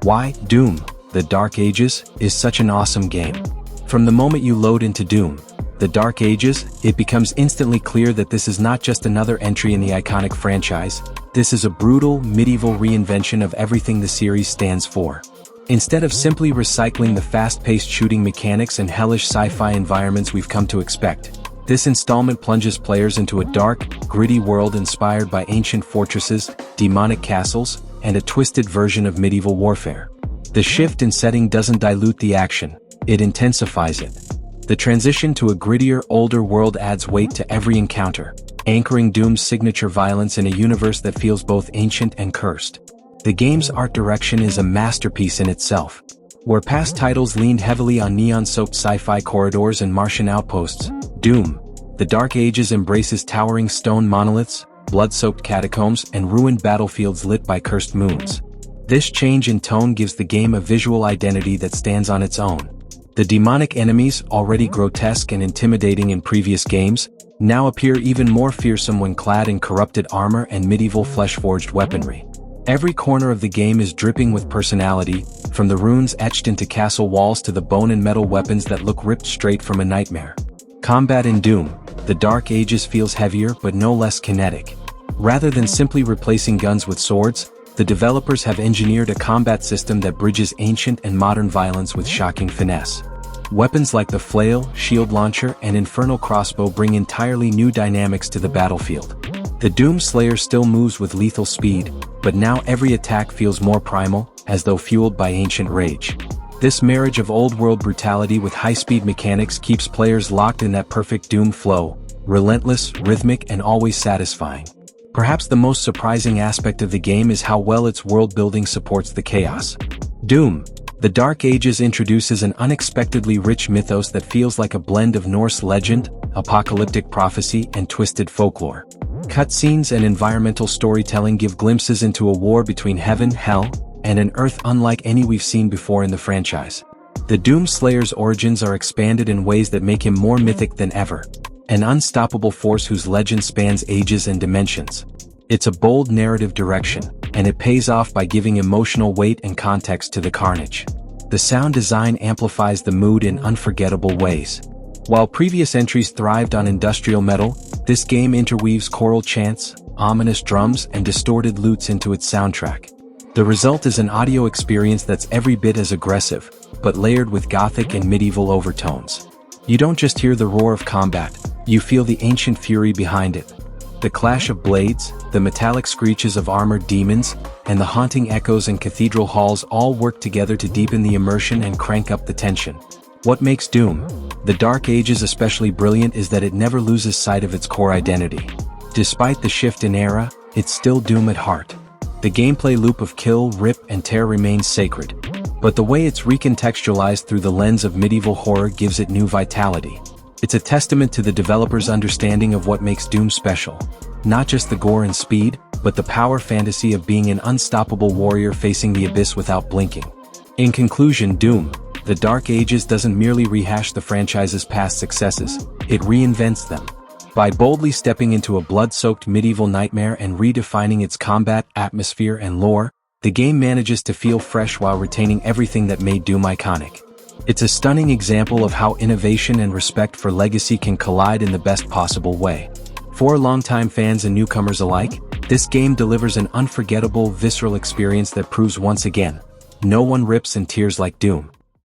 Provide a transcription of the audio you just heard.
Why Doom: The Dark Ages is such an awesome game. From the moment you load into Doom: The Dark Ages, it becomes instantly clear that this is not just another entry in the iconic franchise. This is a brutal, medieval reinvention of everything the series stands for. Instead of simply recycling the fast-paced shooting mechanics and hellish sci-fi environments we've come to expect, this installment plunges players into a dark, gritty world inspired by ancient fortresses, demonic castles, and a twisted version of medieval warfare. The shift in setting doesn't dilute the action, it intensifies it. The transition to a grittier, older world adds weight to every encounter, anchoring Doom's signature violence in a universe that feels both ancient and cursed. The game's art direction is a masterpiece in itself. Where past titles leaned heavily on neon-soaked sci-fi corridors and Martian outposts, Doom: The Dark Ages embraces towering stone monoliths, blood-soaked catacombs, and ruined battlefields lit by cursed moons. This change in tone gives the game a visual identity that stands on its own. The demonic enemies, already grotesque and intimidating in previous games, now appear even more fearsome when clad in corrupted armor and medieval flesh-forged weaponry. Every corner of the game is dripping with personality, from the runes etched into castle walls to the bone and metal weapons that look ripped straight from a nightmare. Combat in Doom: The Dark Ages feels heavier but no less kinetic. Rather than simply replacing guns with swords, the developers have engineered a combat system that bridges ancient and modern violence with shocking finesse. Weapons like the flail, shield launcher, and infernal crossbow bring entirely new dynamics to the battlefield. The Doom Slayer still moves with lethal speed, but now every attack feels more primal, as though fueled by ancient rage. This marriage of old-world brutality with high-speed mechanics keeps players locked in that perfect Doom flow, relentless, rhythmic, and always satisfying. Perhaps the most surprising aspect of the game is how well its world-building supports the chaos. Doom: The Dark Ages introduces an unexpectedly rich mythos that feels like a blend of Norse legend, apocalyptic prophecy, and twisted folklore. Cutscenes and environmental storytelling give glimpses into a war between heaven, hell, and an Earth unlike any we've seen before in the franchise. The Doom Slayer's origins are expanded in ways that make him more mythic than ever, an unstoppable force whose legend spans ages and dimensions. It's a bold narrative direction, and it pays off by giving emotional weight and context to the carnage. The sound design amplifies the mood in unforgettable ways. While previous entries thrived on industrial metal, this game interweaves choral chants, ominous drums, and distorted lutes into its soundtrack. The result is an audio experience that's every bit as aggressive, but layered with gothic and medieval overtones. You don't just hear the roar of combat, you feel the ancient fury behind it. The clash of blades, the metallic screeches of armored demons, and the haunting echoes in cathedral halls all work together to deepen the immersion and crank up the tension. What makes Doom: The Dark Ages especially brilliant is that it never loses sight of its core identity. Despite the shift in era, it's still Doom at heart. The gameplay loop of kill, rip, and tear remains sacred, but the way it's recontextualized through the lens of medieval horror gives it new vitality. It's a testament to the developers' understanding of what makes Doom special. Not just the gore and speed, but the power fantasy of being an unstoppable warrior facing the abyss without blinking. In conclusion, Doom: The Dark Ages doesn't merely rehash the franchise's past successes, it reinvents them. By boldly stepping into a blood-soaked medieval nightmare and redefining its combat, atmosphere, and lore, the game manages to feel fresh while retaining everything that made Doom iconic. It's a stunning example of how innovation and respect for legacy can collide in the best possible way. For longtime fans and newcomers alike, this game delivers an unforgettable, visceral experience that proves once again, no one rips and tears like Doom.